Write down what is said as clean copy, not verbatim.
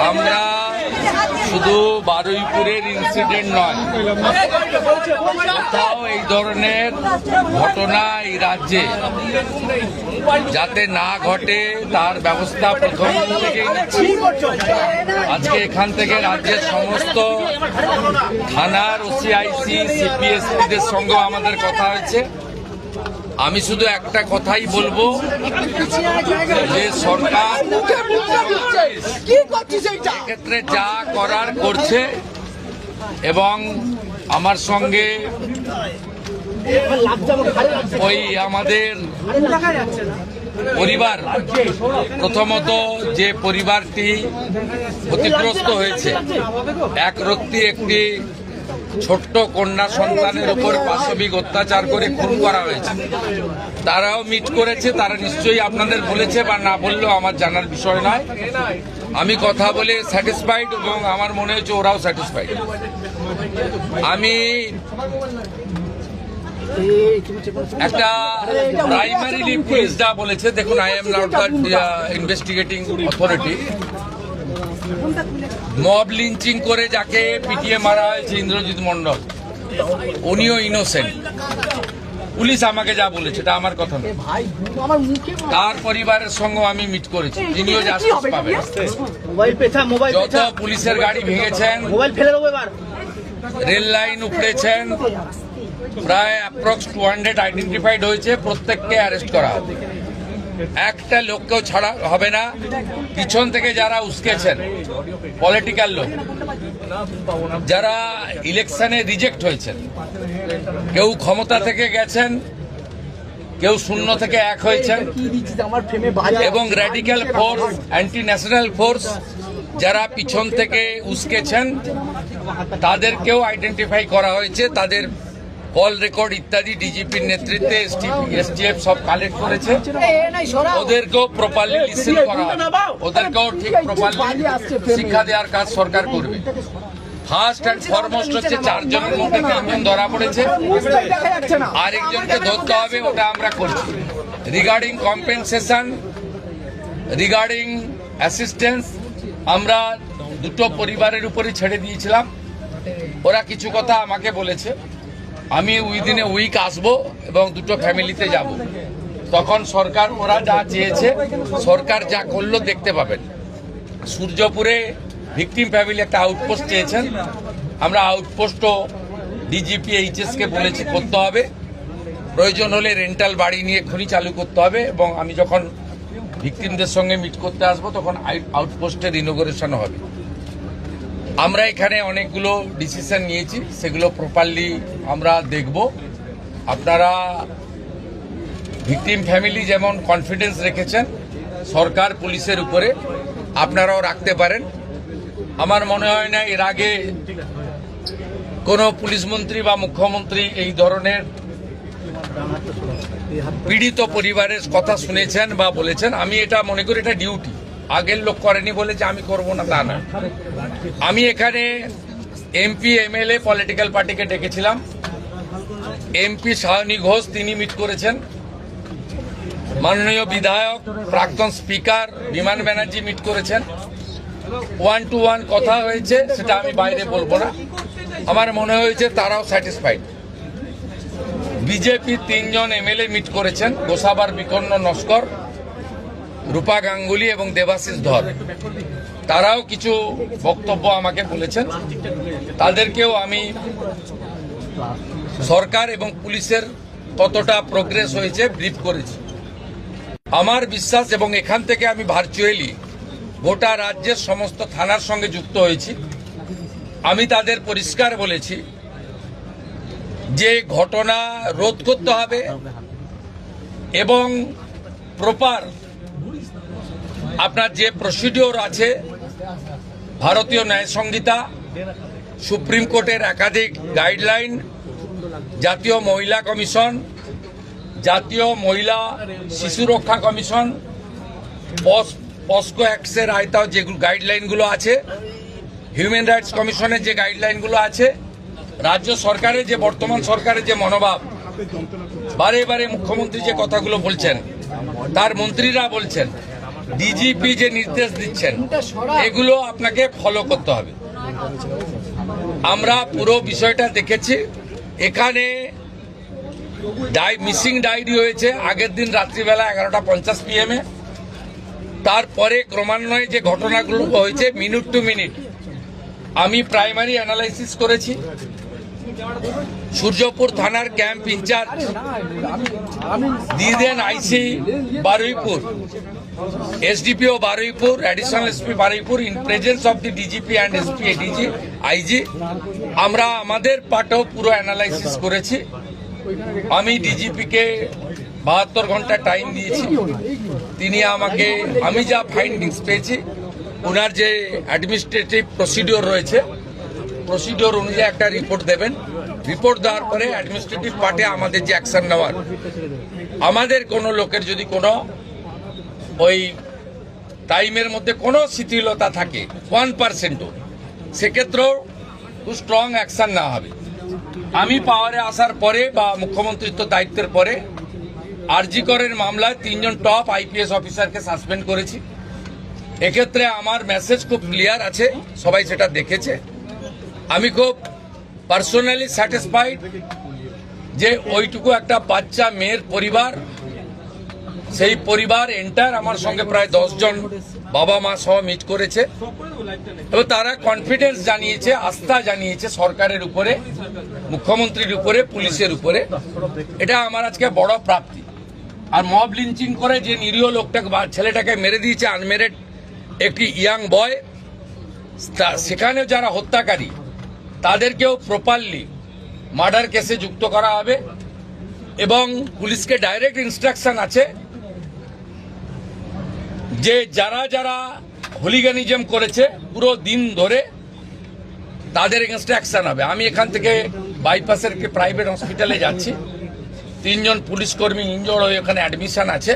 আমরা শুধু বারুইপুরের ইনসিডেন্ট নয়, কোথাও এই ধরনের ঘটনা এই রাজ্যে যাতে না ঘটে তার ব্যবস্থা প্রথম থেকেই নিচ্ছি। আজকে এখান থেকে রাজ্যের সমস্ত থানার ওসিআইসি সিপিএসপিদের সঙ্গে আমাদের কথা হয়েছে। আমি শুধু একটা কথাই বলবো যে সরকার ক্ষেত্রে যা করার করছে এবং আমার সঙ্গে ওই আমাদের পরিবার, প্রথমত যে পরিবারটি ক্ষতিগ্রস্ত হয়েছে, এক রত্তি একটি ছোট্ট কন্যা সন্তানের উপর পাশবিক অত্যাচার করে খুন করা হয়েছে, তারাও মিট করেছে। তারা নিশ্চয়ই আপনাদের বলেছে বা না বললেও আমার জানার বিষয় নয়। আমি কথা বলে স্যাটিসফাইড এবং আমার মনে হচ্ছে ওরাও স্যাটিসফাইড। আমি একটা প্রাইমারিলি পুলিশ যা বলেছে, দেখুন, I am not the investigating authority. Mob lynching করে যাকে পিটিয়ে মারা হয়েছে ইন্দ্রজিৎ মন্ডল, উনিও ইনোসেন্ট। পুলিশ আমাকে যা বলেছে এটা আমার কথা নয়। তার পরিবারের সঙ্গে আমি মিট করেছি, তিনিও জাস্টিস পাবেন। যত পুলিশের গাড়ি ভেঙেছেন, রেল লাইন উপড়েছেন, প্রায় অ্যাপ্রক্স 200 আইডেন্টিফাইড হয়েছে, প্রত্যেককে অ্যারেস্ট করা হবে। একটা লোককেও ছাড়া হবে না। পিছন থেকে যারা উস্কেছেন, পলিটিক্যাল লোক যারা ইলেকশনে রিজেক্ট হয়েছেন, কেউ ক্ষমতা থেকে গেছেন, কেউ শূন্য থেকে এক হয়েছেন, এবং radical force, anti national force যারা পিছন থেকে উস্কেছেন, তাদেরকেও আইডেন্টিফাই করা হয়েছে। তাদের কল রেকর্ড ইত্যাদি ডিজিপির নেতৃত্বে এসটিএফ সব কালেক্ট করেছে। ওদেরকেও প্রপারলি লিসেন করা হবে, ওদেরকেও ঠিক প্রপারলি শিক্ষা দেওয়ার কাজ সরকার করবে। ফার্স্ট অ্যান্ড ফরমোস্ট হচ্ছে 4 জনের মধ্যে 3 জন ধরা পড়েছে, আরেকজনকে ধরতে হবে, ওটা আমরা করছি। রিগার্ডিং কম্পেনসেশন, রিগার্ডিং অ্যাসিস্ট্যান্স, আমরা দুটো পরিবারের উপরে ছেড়ে দিয়েছিলাম। ওরা কিছু কথা আমাকে বলেছে, আমি উইদিন এ উইক আসবো এবং দুটো ফ্যামিলিতে যাব। তখন সরকার, ওরা যা চেয়েছে, সরকার যা করলো দেখতে পাবেন। সূর্যপুরে ভিকটিম ফ্যামিলি একটা আউটপোস্ট চেয়েছেন, আমরা আউটপোস্টও ডিজিপি এইচএসকে বলেছি করতে হবে। প্রয়োজন হলে রেন্টাল বাড়ি নিয়ে খনি চালু করতে হবে, এবং আমি যখন ভিকটিমদের সঙ্গে মিট করতে আসবো তখন আউটপোস্টের ইনোগ্রেশন হবে। আমরা এখানে অনেকগুলো ডিসিশন নিয়েছি, সেগুলো প্রপারলি আমরা দেখব। আপনারা ভিকটিম ফ্যামিলি যেমন কনফিডেন্স রেখেছেন সরকার পুলিশের উপরে, আপনারাও রাখতে পারেন। আমার মনে হয় না এর আগে কোনো পুলিশ মন্ত্রী বা মুখ্যমন্ত্রী এই ধরনের পীড়িত পরিবারের কথা শুনেছেন বা বলেছেন। আমি এটা মনে করি এটা ডিউটি, আগের লোক করেনি বলে যে আমি করব না তা না। আমি এখানে এমপি এমএলএ পলিটিক্যাল পার্টিকে ডেকেছিলাম। এমপি সায়নী ঘোষ তিনি মিট করেছেন, মাননীয় বিধায়ক প্রাক্তন স্পিকার বিমান ব্যানার্জি মিট করেছেন। 1-to-1 কথা হয়েছে, সেটা আমি বাইরে বলবো না। আমার মনে হয়েছে তারাও স্যাটিসফাইড। বিজেপি 3 জন এমএলএ মিট করেছেন, গোসাবার বিকন্ন নস্কর, রূপা গাঙ্গুলি এবং দেবাশিস ধর। তারাও কিছু বক্তব্য আমাকে বলেছেন, তাদেরকেও আমি সরকার এবং পুলিশের কতটা প্রোগ্রেস হয়েছে ব্রিফ করেছি। আমার বিশ্বাস, এবং এখান থেকে আমি ভার্চুয়ালি গোটা রাজ্যের সমস্ত থানার সঙ্গে যুক্ত হয়েছি, আমি তাদের পরিষ্কার বলেছি যে ঘটনা রোধ করতে হবে এবং প্রপার আপনার যে প্রসিডিওর আছে, ভারতীয় ন্যায় সংহিতা, সুপ্রিম কোর্টের একাধিক গাইডলাইন, জাতীয় মহিলা কমিশন, জাতীয় মহিলা শিশু রক্ষা কমিশন, পস্কো অ্যাক্টের আয়তায় যে গাইডলাইনগুলো আছে, হিউম্যান রাইটস কমিশনের যে গাইডলাইনগুলো আছে, রাজ্য সরকারের যে বর্তমান সরকারের যে মনোভাব, বারে বারে মুখ্যমন্ত্রী যে কথাগুলো বলছেন, তার মন্ত্রীরা বলছেন, ডিজিপি যে নির্দেশ দিচ্ছেন এগুলো আপনাকে ফলো করতে হবে। আমরা পুরো বিষয়টা দেখেছি। এখানে মিসিং ডায়েরি হয়েছে আগের দিন রাত্রিবেলা 11:50 PM তারপরে ক্রমান্বয়ে যে ঘটনাগুলো হয়েছে মিনিট টু মিনিট আমি প্রাইমারি অ্যানালাইসিস করেছি। সূর্যপুর থানার ক্যাম্প ইনচার্জ দিয়ে then IC Baruipur, SDPO Baruipur, additional SP Baruipur in presence of the DGP and SP ADG IG. আমরা আমাদের পার্টেও পুরো অ্যানালাইসিস করেছি। আমি ডিজিপিকে 72 ঘন্টা টাইম দিয়েছি। তিনি আমাকে আমি যা ফাইন্ডিংস পেয়েছি ওনার যে অ্যাডমিনিস্ট্রেটিভ প্রসিডিওর রয়েছে প্রসিডিওর অনুযায়ী একটা রিপোর্ট দেবেন। রিপোর্ট দেওয়ার পরে অ্যাডমিনিস্ট্রেটিভ পার্টে আমাদের যে অ্যাকশন নেওয়ার, আমাদের কোনো লোকের যদি কোনো ওই টাইমের মধ্যে কোনো শিথিলতা থাকে 1%ও, সেক্ষেত্রেও খুব স্ট্রং অ্যাকশন নেওয়া হবে। আমি পাওয়ারে আসার পরে বা মুখ্যমন্ত্রিত্ব দায়িত্বের পরে আরজি করের মামলায় 3 জন টপ আইপিএস অফিসারকে সাসপেন্ড করেছি। এক্ষেত্রে আমার মেসেজ খুব ক্লিয়ার আছে, সবাই সেটা দেখেছে। আমি খুব পার্সোনালি স্যাটিসফাইড যে ওইটুকু একটা বাচ্চা মেয়ের পরিবার, সেই পরিবার এন্টার আমার সঙ্গে প্রায় 10 জন বাবা মা সহ মিট করেছে এবং তারা কনফিডেন্স জানিয়েছে, আস্থা জানিয়েছে সরকারের উপরে, মুখ্যমন্ত্রীর উপরে, পুলিশের উপরে। এটা আমার আজকে বড় প্রাপ্তি। আর মব লিঞ্চিং করে যে নিরীহ লোকটাকে ছেলেটাকে মেরে দিয়েছে, আনমেরিড একটি ইয়াং বয়, সেখানে যারা হত্যাকারী তাদেরকেও প্রপারলি মার্ডার কেসে যুক্ত করা হবে এবং পুলিশকে ডাইরেক্ট ইনস্ট্রাকশন আছে যে যারা যারা হুলিগানিজম করেছে পুরো দিন ধরে তাদের এগেনস্টে অ্যাকশন হবে। আমি এখান থেকে বাইপাসের একটি প্রাইভেট হসপিটালে যাচ্ছি, 3 জন পুলিশ কর্মী ইনজোর্ড হয়ে ওখানে অ্যাডমিশন আছে।